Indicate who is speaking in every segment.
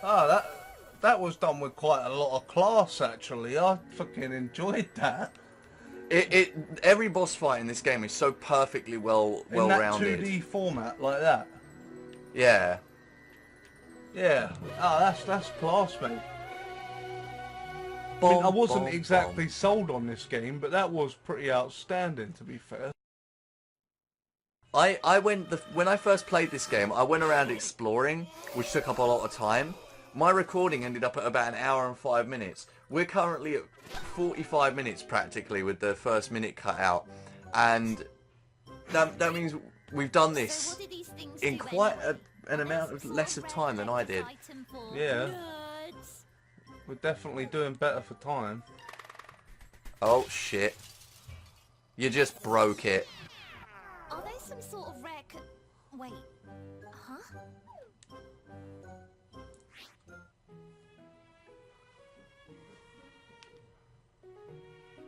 Speaker 1: Oh, that was done with quite a lot of class, actually. I fucking enjoyed that.
Speaker 2: Every boss fight in this game is so perfectly well
Speaker 1: In that
Speaker 2: rounded.
Speaker 1: 2D format like that.
Speaker 2: Yeah.
Speaker 1: Yeah. Oh, that's class, mate. I mean, I wasn't exactly sold on this game, but that was pretty outstanding, to be fair.
Speaker 2: When I first played this game, I went around exploring, which took up a lot of time. My recording ended up at about an hour and 5 minutes. We're currently at 45 minutes practically with the first minute cut out. And that means we've done this in quite an amount of less of time than I did.
Speaker 1: Yeah. We're definitely doing better for time.
Speaker 2: Oh shit. You just broke it.
Speaker 3: Are they some sort of wreck? Wait. Huh?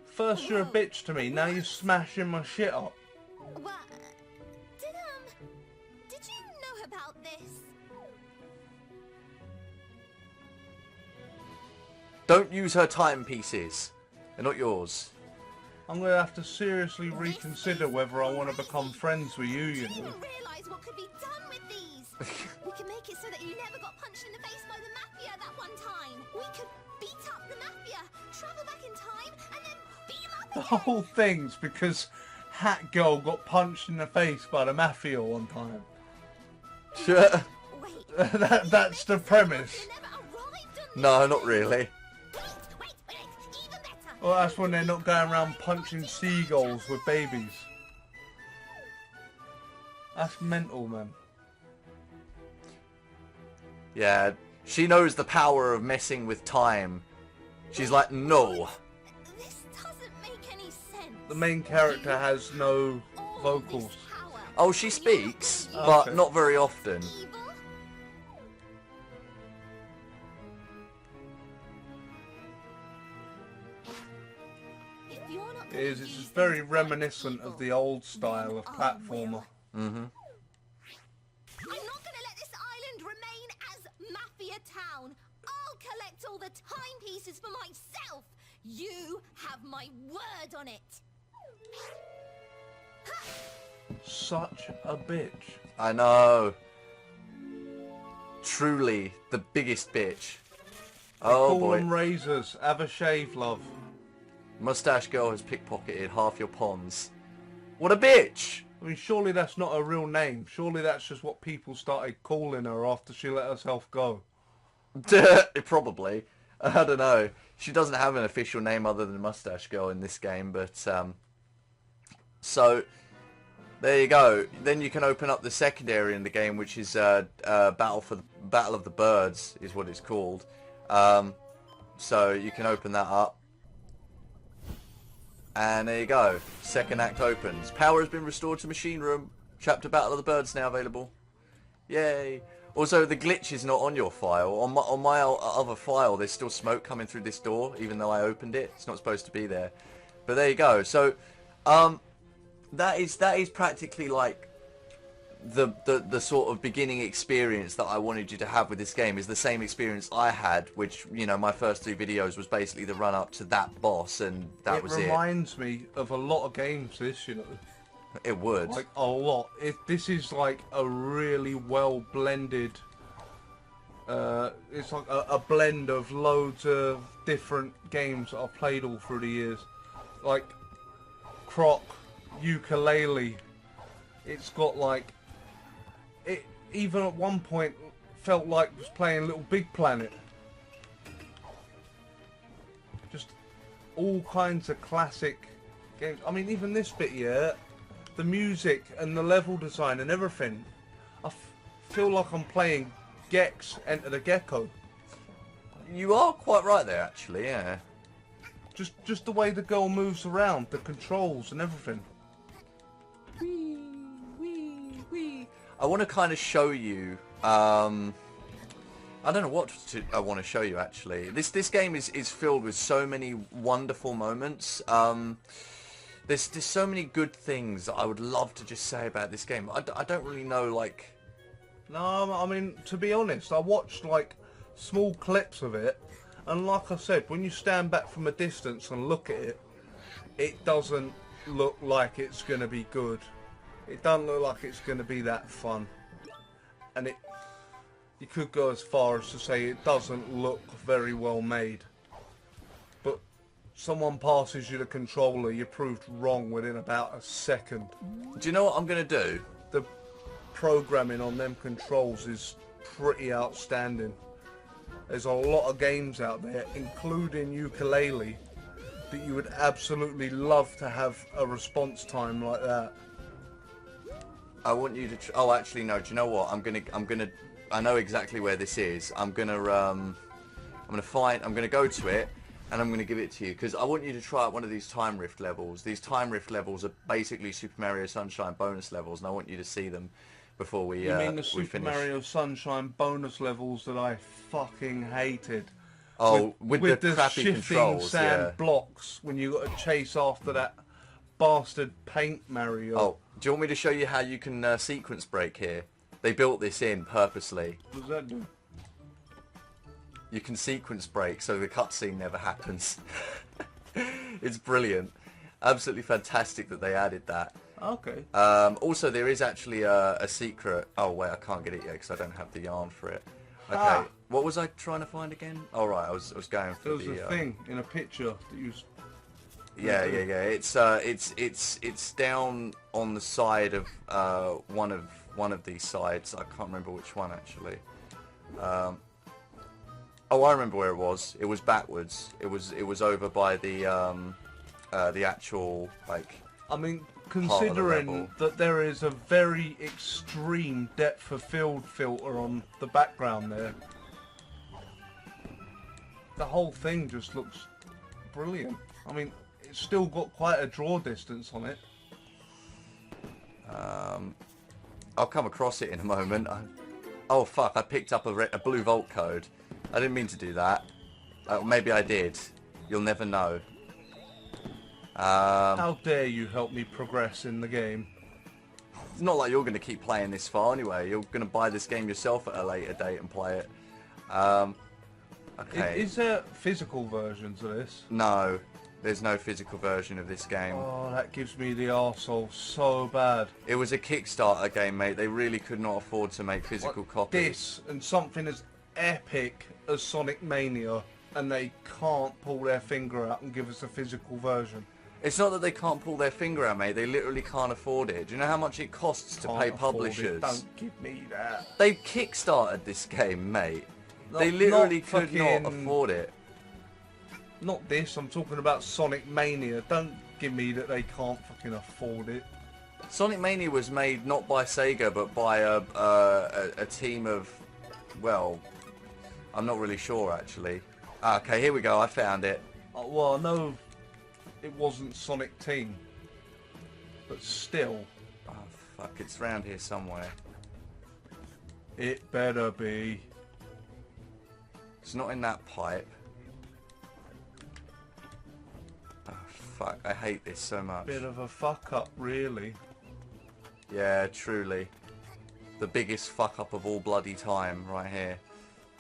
Speaker 1: First you're a bitch to me, now you're smashing my shit up.
Speaker 3: What? Did you know about this?
Speaker 2: Don't use her timepieces. They're not yours.
Speaker 1: I'm gonna have to seriously reconsider whether I want to become friends with you, you know.
Speaker 3: I didn't realize what could be done with these. We can make it so that you never got punched in the face by the Mafia that one time. We could beat up the Mafia, travel back in time, and then beat them up
Speaker 1: The
Speaker 3: again.
Speaker 1: whole thing's because Hat Girl got punched in the face by the Mafia one time.
Speaker 2: Sure.
Speaker 3: Wait,
Speaker 1: That's the premise.
Speaker 3: you never arrived on
Speaker 2: No, not really.
Speaker 3: Wait, even better.
Speaker 1: Well, that's when they're not going around punching seagulls with babies. That's mental, man.
Speaker 2: Yeah, she knows the power of messing with time. She's like, no.
Speaker 3: This doesn't make any sense.
Speaker 1: The main character has no
Speaker 3: All
Speaker 1: vocals.
Speaker 3: this power.
Speaker 2: Oh, she speaks,
Speaker 1: Oh,
Speaker 2: but
Speaker 1: okay.
Speaker 2: not very often.
Speaker 3: Evil? If you're not
Speaker 1: It is. It's very reminiscent of the old style of platformer.
Speaker 2: Mm-hmm.
Speaker 3: I'm not gonna let this island remain as Mafia Town. I'll collect all the timepieces for myself. You have my word on it.
Speaker 1: Such a bitch.
Speaker 2: I know. Truly the biggest bitch. Oh
Speaker 1: Call
Speaker 2: boy.
Speaker 1: them razors. Have a shave, love.
Speaker 2: Mustache Girl has pickpocketed half your pawns. What a bitch!
Speaker 1: I mean, surely that's not a real name. Surely that's just what people started calling her after she let herself go.
Speaker 2: Probably. I don't know. She doesn't have an official name other than Mustache Girl in this game, but so there you go. Then you can open up the second area in the game, which is Battle of the Birds, is what it's called. So you can open that up, and there you go. Second act opens. Power has been restored to Machine Room. Chapter Battle of the Birds now available. Yay! Also, the glitch is not on your file. On my other file, there's still smoke coming through this door, even though I opened it. It's not supposed to be there. But there you go. So, that is practically like the sort of beginning experience that I wanted you to have with this game. Is the same experience I had, which, you know, my first 2 videos was basically the run up to that boss, and that was it.
Speaker 1: It reminds me of a lot of games, this, you know.
Speaker 2: It would.
Speaker 1: Like, a lot. This is like a really well blended... it's like a blend of loads of different games that I've played all through the years. Like, Croc, Ukulele. It's got like... It even at one point felt like it was playing Little Big Planet. Just all kinds of classic games. I mean, even this bit here... The music and the level design and everything. I feel like I'm playing Gex Enter the Gecko.
Speaker 2: You are quite right there, actually, yeah.
Speaker 1: Just the way the girl moves around, the controls and everything.
Speaker 2: Wee, wee, wee. I want to kind of show you... I don't know what I want to show you, actually. This game is filled with so many wonderful moments. There's so many good things that I would love to just say about this game. I don't really know, like...
Speaker 1: No, I mean, to be honest, I watched like small clips of it, and like I said, when you stand back from a distance and look at it, it doesn't look like it's going to be good. It doesn't look like it's going to be that fun. And you could go as far as to say it doesn't look very well made. But someone passes you the controller, you're proved wrong within about a second.
Speaker 2: Do you know what I'm going to do?
Speaker 1: The programming on them controls is pretty outstanding. There's a lot of games out there, including Ukulele, that you would absolutely love to have a response time like that.
Speaker 2: I want you to. Oh, actually, no. Do you know what? I'm gonna. I know exactly where this is. I'm gonna go to it, and I'm gonna give it to you because I want you to try out one of these time rift levels. These time rift levels are basically Super Mario Sunshine bonus levels, and I want you to see them before we.
Speaker 1: You mean the
Speaker 2: we
Speaker 1: Super
Speaker 2: finish.
Speaker 1: Mario Sunshine bonus levels that I fucking hated?
Speaker 2: Oh, with the crappy
Speaker 1: shifting
Speaker 2: controls,
Speaker 1: sand
Speaker 2: yeah.
Speaker 1: blocks when you got to chase after that bastard paint Mario.
Speaker 2: Oh, do you want me to show you how you can sequence break here? They built this in purposely.
Speaker 1: What does that do?
Speaker 2: You can sequence break so the cutscene never happens. It's brilliant. Absolutely fantastic that they added that.
Speaker 1: Okay.
Speaker 2: Also, there is actually a secret. Oh, wait, I can't get it yet because I don't have the yarn for it. Okay.
Speaker 1: Ah.
Speaker 2: What was I trying to find again? Oh, right, I was going for
Speaker 1: There was
Speaker 2: the...
Speaker 1: a thing in a picture that you...
Speaker 2: Yeah. It's down on the side of one of these sides. I can't remember which one actually. Oh, I remember where it was. It was backwards. It was over by the actual like.
Speaker 1: I mean,
Speaker 2: level.
Speaker 1: considering that there is a very extreme depth of field filter on the background there, the whole thing just looks brilliant. I mean, it's still got quite a draw distance on it.
Speaker 2: I'll come across it in a moment. Oh fuck! I picked up a blue vault code. I didn't mean to do that. Maybe I did. You'll never know.
Speaker 1: How dare you help me progress in the game?
Speaker 2: It's not like you're going to keep playing this far anyway. You're going to buy this game yourself at a later date and play it. Okay.
Speaker 1: Is there physical versions of this?
Speaker 2: No, there's no physical version of this game.
Speaker 1: Oh, that gives me the arsehole so bad.
Speaker 2: It was a Kickstarter game, mate. They really could not afford to make physical
Speaker 1: Like
Speaker 2: copies.
Speaker 1: this and something as epic as Sonic Mania, and they can't pull their finger out and give us a physical version.
Speaker 2: It's not that they can't pull their finger out, mate. They literally can't afford it. Do you know how much it costs to pay
Speaker 1: Can't afford it.
Speaker 2: publishers?
Speaker 1: Don't give me that.
Speaker 2: They Kickstarted this game, mate. They
Speaker 1: Not
Speaker 2: literally could not
Speaker 1: fucking-
Speaker 2: afford it.
Speaker 1: Not this, I'm talking about Sonic Mania. Don't give me that they can't fucking afford it.
Speaker 2: Sonic Mania was made not by Sega, but by a team of, well, I'm not really sure actually. Okay, here we go. I found it.
Speaker 1: Well, I know it wasn't Sonic Team, but still,
Speaker 2: Oh fuck! It's round here somewhere.
Speaker 1: it better be.
Speaker 2: It's not in that pipe. Oh fuck! I hate this so much.
Speaker 1: Bit of a fuck up, really.
Speaker 2: Yeah, truly. The biggest fuck up of all bloody time, right here.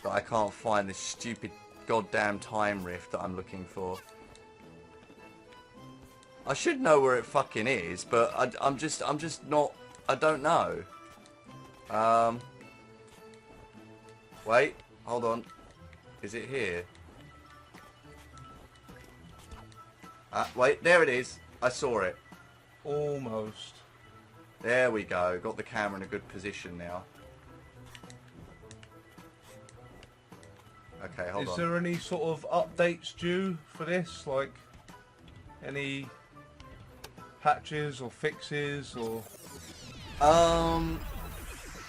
Speaker 2: That I can't find this stupid goddamn time rift that I'm looking for. I should know where it fucking is, but I'm just not. I don't know. Wait, hold on. Is it here? Wait, there it is. I saw it.
Speaker 1: Almost.
Speaker 2: There we go. Got the camera in a good position now. Okay, hold
Speaker 1: Is
Speaker 2: on.
Speaker 1: there any sort of updates due for this? Like, any patches or fixes or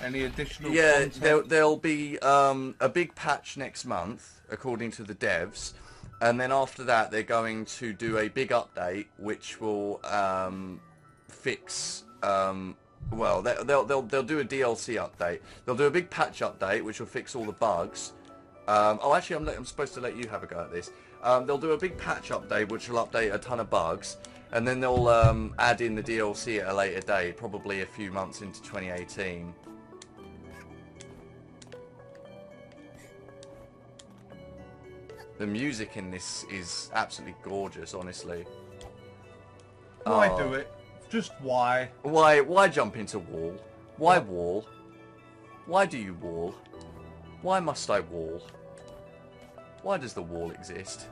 Speaker 1: any additional
Speaker 2: Yeah,
Speaker 1: content?
Speaker 2: there'll be a big patch next month, according to the devs, and then after that they're going to do a big update, which will fix. Well, they'll do a DLC update. They'll do a big patch update, which will fix all the bugs. Oh, actually, I'm supposed to let you have a go at this. They'll do a big patch update, which will update a ton of bugs, and then they'll add in the DLC at a later date, probably a few months into 2018. The music in this is absolutely gorgeous, honestly.
Speaker 1: Why
Speaker 2: Oh.
Speaker 1: do it? Just why?
Speaker 2: Why jump into wall? Why wall? Why do you wall? Why must I wall? Why does the wall exist?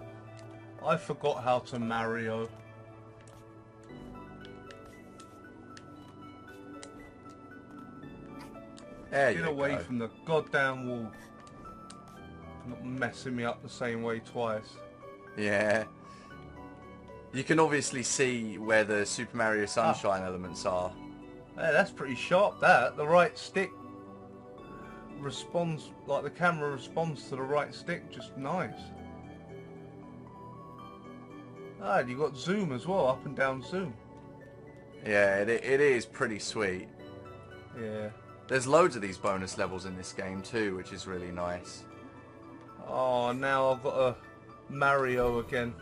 Speaker 1: I forgot how to Mario.
Speaker 2: There
Speaker 1: Get
Speaker 2: you
Speaker 1: away
Speaker 2: go.
Speaker 1: from the goddamn wall. Not messing me up the same way twice.
Speaker 2: Yeah. You can obviously see where the Super Mario Sunshine elements are.
Speaker 1: Hey, that's pretty sharp, that. The right stick responds, like the camera responds to the right stick, just nice. Ah, and you got zoom as well, up and down zoom.
Speaker 2: Yeah, it is pretty sweet.
Speaker 1: Yeah.
Speaker 2: There's loads of these bonus levels in this game too, which is really nice.
Speaker 1: Oh, now I've got a Mario again.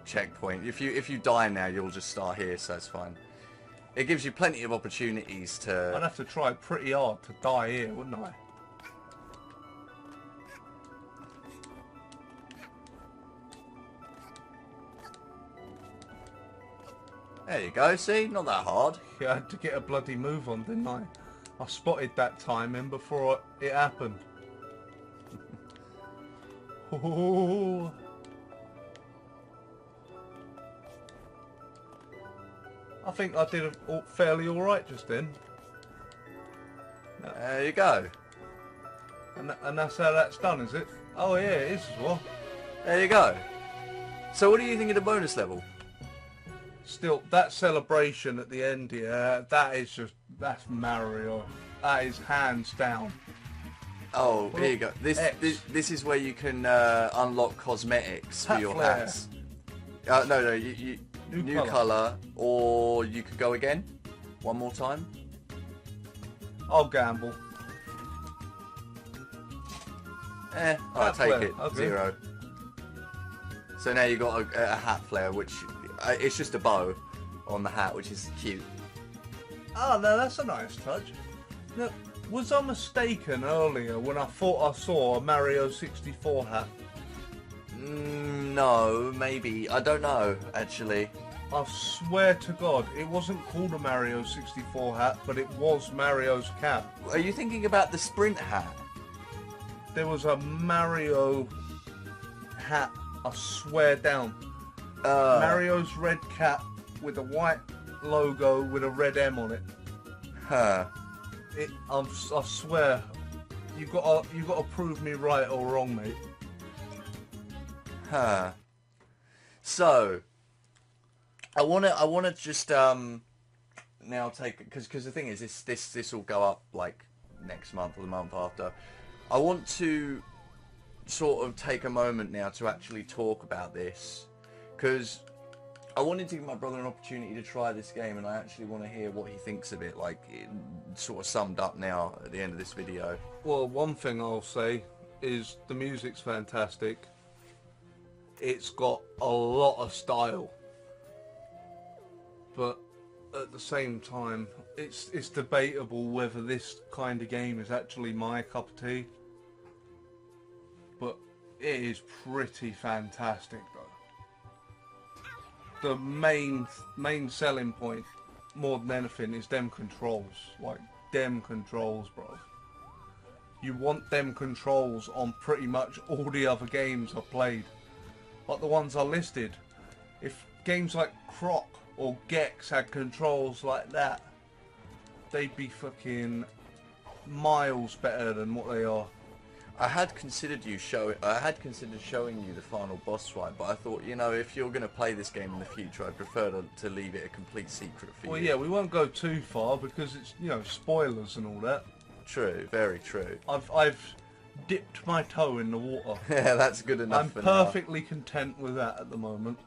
Speaker 2: Checkpoint. If you die now, you'll just start here, so it's fine. It gives you plenty of opportunities
Speaker 1: I'd
Speaker 2: to...
Speaker 1: have to try pretty hard to die here, wouldn't I?
Speaker 2: There you go, see? Not that hard.
Speaker 1: Yeah, I had to get a bloody move on, didn't I? I spotted that timing before it happened. Oh. I think I did fairly alright just then.
Speaker 2: There you go.
Speaker 1: And that's how that's done, is it? Oh yeah, it is as well.
Speaker 2: There you go. So what do you think of the bonus level?
Speaker 1: Still, that celebration at the end here, that's Mario. That is hands down.
Speaker 2: Oh, here you go. This is where you can unlock cosmetics for
Speaker 1: Hat
Speaker 2: your
Speaker 1: flare.
Speaker 2: hats. No, new colour, or you could go again. One more time.
Speaker 1: I'll gamble.
Speaker 2: Alright, take
Speaker 1: flare,
Speaker 2: it.
Speaker 1: okay.
Speaker 2: 0. So now you've got a hat flare, which it's just a bow on the hat, which is cute.
Speaker 1: Oh, no, that's a nice touch. Now, was I mistaken earlier when I thought I saw a Mario 64 hat?
Speaker 2: No, maybe. I don't know, actually.
Speaker 1: I swear to God, it wasn't called a Mario 64 hat, but it was Mario's cap.
Speaker 2: Are you thinking about the sprint hat?
Speaker 1: There was a Mario hat, I swear down. Mario's red cap with a white logo with a red M on it.
Speaker 2: Huh.
Speaker 1: I swear, you got to prove me right or wrong, mate.
Speaker 2: Huh. So, I wanna just now take, because the thing is this will go up like next month or the month after. I want to sort of take a moment now to actually talk about this, because I wanted to give my brother an opportunity to try this game, and I actually want to hear what he thinks of it, like it sort of summed up now at the end of this video.
Speaker 1: Well, one thing I'll say is the music's fantastic. It's got a lot of style, but at the same time, it's debatable whether this kind of game is actually my cup of tea. But it is pretty fantastic, though. The main selling point, more than anything, is them controls. Like, them controls, bro. You want them controls on pretty much all the other games I've played. Like the ones I listed. If games like Croc or Gex had controls like that, they'd be fucking miles better than what they are.
Speaker 2: I had considered showing you the final boss fight, but I thought, you know, if you're going to play this game in the future, I'd prefer to leave it a complete secret for you.
Speaker 1: Well, yeah, we won't go too far because it's, you know, spoilers and all that.
Speaker 2: True, very true.
Speaker 1: I've dipped my toe in the water.
Speaker 2: Yeah, that's good enough
Speaker 1: I'm
Speaker 2: for now.
Speaker 1: perfectly content with that at the moment.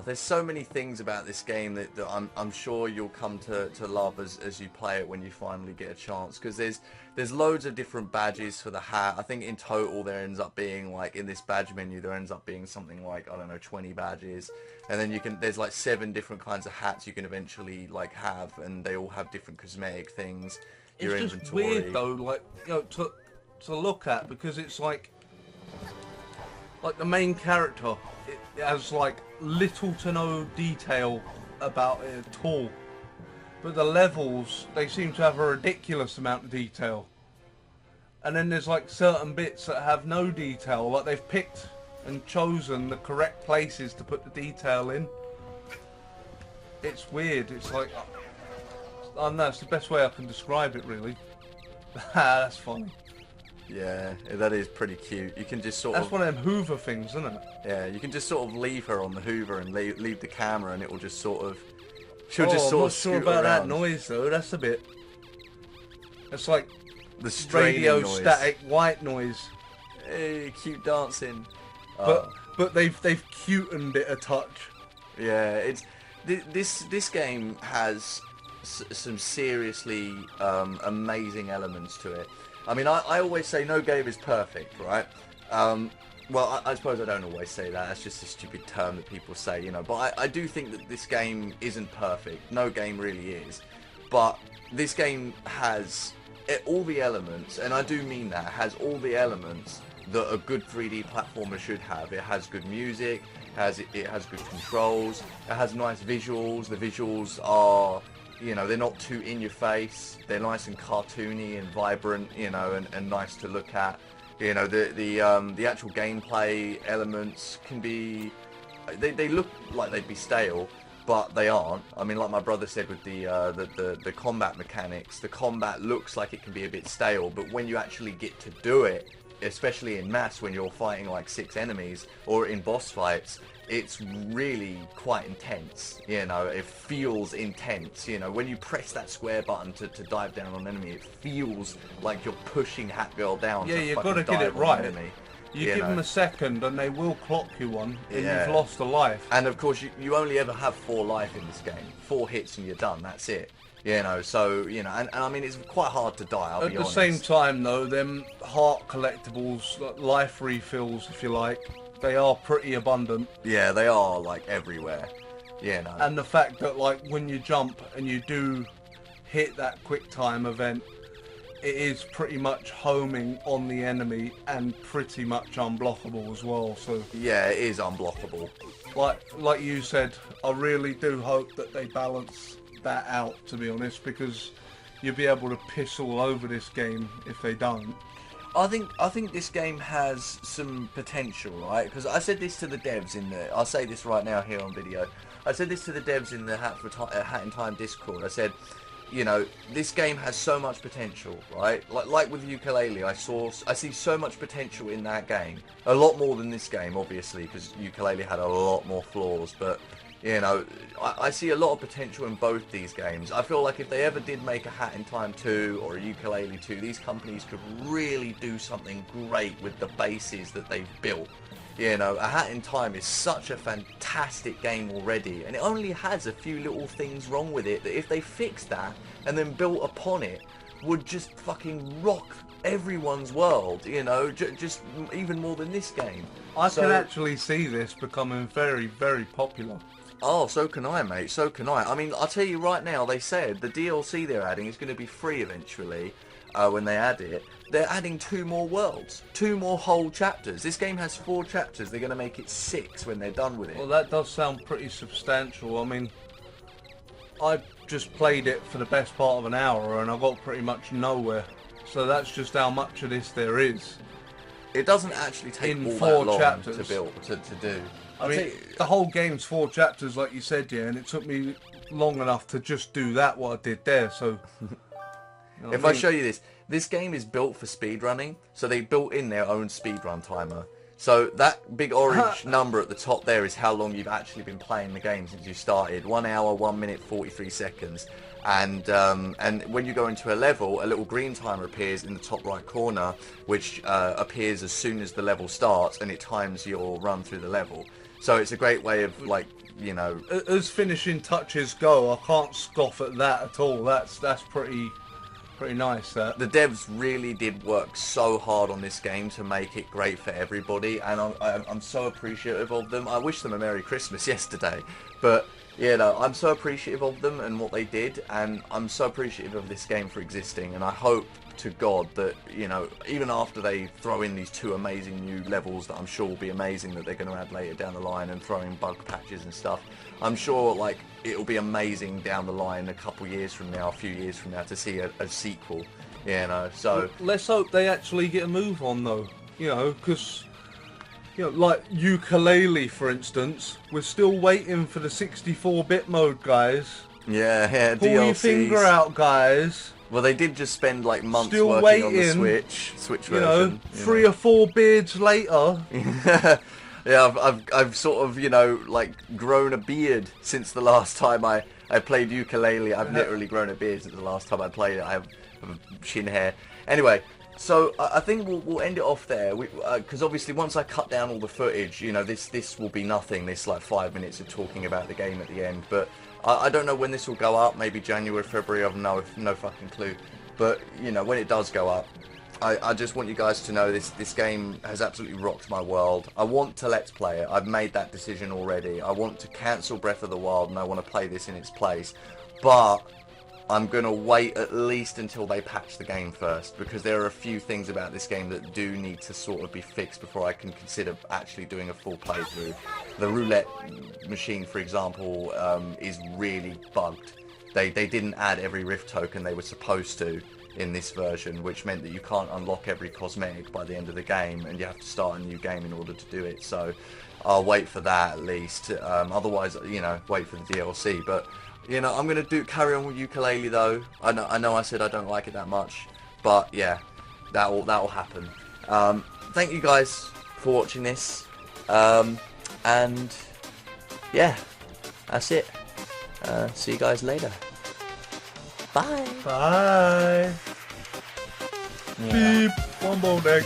Speaker 2: There's so many things about this game that I'm sure you'll come to love as you play it when you finally get a chance, because there's loads of different badges for the hat. I think in total there ends up being, like, in this badge menu there ends up being something like, I don't know, 20 badges, and then there's like 7 different kinds of hats you can eventually like have, and they all have different cosmetic things. Your
Speaker 1: It's just
Speaker 2: inventory.
Speaker 1: weird though, like, you know, to look at, because it's like like the main character, it has like little to no detail about it at all. But the levels, they seem to have a ridiculous amount of detail. And then there's like certain bits that have no detail, like they've picked and chosen the correct places to put the detail in. It's weird. It's like, I don't know, it's the best way I can describe it, really. That's funny.
Speaker 2: Yeah, that is pretty cute. You can just sort
Speaker 1: That's
Speaker 2: of...
Speaker 1: one of them Hoover things, isn't it?
Speaker 2: Yeah, you can just sort of leave her on the Hoover and leave the camera, and it will just sort of... She'll just
Speaker 1: I'm
Speaker 2: sort
Speaker 1: not
Speaker 2: of
Speaker 1: sure
Speaker 2: scoot
Speaker 1: about that
Speaker 2: around.
Speaker 1: noise, though. That's a bit... It's like
Speaker 2: The straining
Speaker 1: radio
Speaker 2: noise.
Speaker 1: static white noise.
Speaker 2: Hey, cute dancing.
Speaker 1: But they've cutened it a touch.
Speaker 2: Yeah, it's this game has some seriously amazing elements to it. I mean, I always say no game is perfect, right? Well, I suppose I don't always say that. That's just a stupid term that people say, you know. But I do think that this game isn't perfect. No game really is. But this game has all the elements, and I do mean that, has all the elements that a good 3D platformer should have. It has good music, it has good controls, it has nice visuals. The visuals are, you know, they're not too in your face. They're nice and cartoony and vibrant, you know, and nice to look at. You know, the actual gameplay elements can be, they look like they'd be stale, but they aren't. I mean, like my brother said with the combat mechanics, the combat looks like it can be a bit stale, but when you actually get to do it, especially in mass when you're fighting like 6 enemies or in boss fights, it's really quite intense. You know, it feels intense. You know, when you press that square button to dive down on an enemy, it feels like you're pushing Hat Girl down.
Speaker 1: Yeah,
Speaker 2: to
Speaker 1: you've
Speaker 2: fucking
Speaker 1: got to get
Speaker 2: dive
Speaker 1: it
Speaker 2: on
Speaker 1: right.
Speaker 2: an enemy.
Speaker 1: You
Speaker 2: You
Speaker 1: give
Speaker 2: know.
Speaker 1: them a second and they will clock you one, and
Speaker 2: Yeah.
Speaker 1: you've lost a life.
Speaker 2: And of course, you only ever have 4 life in this game. 4 hits and you're done. That's it. You know, so, you know, and I mean, it's quite hard to die, I'll
Speaker 1: At
Speaker 2: be
Speaker 1: the
Speaker 2: honest.
Speaker 1: same time, though, them heart collectibles, like life refills, if you like, they are pretty abundant.
Speaker 2: Yeah, they are, like, everywhere. You know.
Speaker 1: And the fact that, like, when you jump and you do hit that quick time event, it is pretty much homing on the enemy and pretty much unblockable as well. So,
Speaker 2: Yeah, it is unblockable.
Speaker 1: like you said, I really do hope that they balance that out, to be honest, because you'll be able to piss all over this game if they don't.
Speaker 2: I think this game has some potential, right? Because I said this to the devs in the... I'll say this right now here on video. I said this to the devs in the Hat in Time Discord. I said, you know, this game has so much potential, right? Like with Yooka-Laylee, I see so much potential in that game. A lot more than this game, obviously, because Yooka-Laylee had a lot more flaws, but... You know, I see a lot of potential in both these games. I feel like if they ever did make a Hat in Time 2 or a Yooka-Laylee 2, these companies could really do something great with the bases that they've built. You know, a Hat in Time is such a fantastic game already, and it only has a few little things wrong with it that if they fixed that and then built upon it, would just fucking rock everyone's world, you know, just even more than this game.
Speaker 1: I can actually see this becoming very, very popular.
Speaker 2: Oh, so can I, mate. So can I. I mean, I'll tell you right now, they said the DLC they're adding is going to be free eventually when they add it. They're adding 2 more worlds. 2 more whole chapters. This game has 4 chapters. They're going to make it 6 when they're done with it.
Speaker 1: Well, that does sound pretty substantial. I mean, I just played it for the best part of an hour and I got pretty much nowhere. So that's just how much of this there is.
Speaker 2: It doesn't actually take
Speaker 1: In
Speaker 2: all
Speaker 1: 4
Speaker 2: that long
Speaker 1: chapters.
Speaker 2: to build, to do.
Speaker 1: I mean, the whole game's 4 chapters, like you said, yeah, and it took me long enough to just do that, what I did there, so... You know
Speaker 2: If
Speaker 1: what
Speaker 2: I show you this game is built for speedrunning, so they built in their own speedrun timer. So that big orange number at the top there is how long you've actually been playing the game since you started. 1 hour, 1 minute, 43 seconds. And when you go into a level, a little green timer appears in the top right corner, which appears as soon as the level starts, and it times your run through the level. So it's a great way of, like, you know...
Speaker 1: As finishing touches go, I can't scoff at that at all. That's pretty nice, that.
Speaker 2: The devs really did work so hard on this game to make it great for everybody, and I'm so appreciative of them. I wish them a Merry Christmas yesterday, but Yeah, no, I'm so appreciative of them and what they did, and I'm so appreciative of this game for existing, and I hope to God that, you know, even after they throw in these 2 amazing new levels that I'm sure will be amazing that they're going to add later down the line, and throw in bug patches and stuff, I'm sure, like, it'll be amazing down the line a couple years from now, a few years from now, to see a sequel, you know, so...
Speaker 1: Let's hope they actually get a move on, though, you know, because... You know, like Ukulele, for instance, we're still waiting for the 64-bit mode, guys.
Speaker 2: Yeah,
Speaker 1: Pull
Speaker 2: DLCs.
Speaker 1: your finger out, guys.
Speaker 2: Well, they did just spend like months
Speaker 1: Still
Speaker 2: working on the
Speaker 1: waiting,
Speaker 2: Switch
Speaker 1: You
Speaker 2: version.
Speaker 1: know, 3 or 4 beards later.
Speaker 2: Yeah, I've sort of, you know, like grown a beard since the last time I played Ukulele. I've literally grown a beard since the last time I played it. I have chin hair. Anyway. So I think we'll end it off there, because obviously once I cut down all the footage, you know, this will be nothing. This like 5 minutes of talking about the game at the end. But I don't know when this will go up. Maybe January, February. I've no fucking clue. But you know, when it does go up, I just want you guys to know this game has absolutely rocked my world. I want to let's play it. I've made that decision already. I want to cancel Breath of the Wild and I want to play this in its place. But I'm going to wait at least until they patch the game first, because there are a few things about this game that do need to sort of be fixed before I can consider actually doing a full playthrough. The roulette machine, for example, is really bugged. They didn't add every Rift token they were supposed to in this version, which meant that you can't unlock every cosmetic by the end of the game, and you have to start a new game in order to do it. So I'll wait for that at least. Otherwise, you know, wait for the DLC. But you know, I'm gonna carry on with Ukulele though. I know I said I don't like it that much, but yeah, that will happen. Thank you guys for watching this, and yeah, that's it. See you guys later. Bye.
Speaker 1: Bye.
Speaker 2: Yeah.
Speaker 1: Beep. One more neck.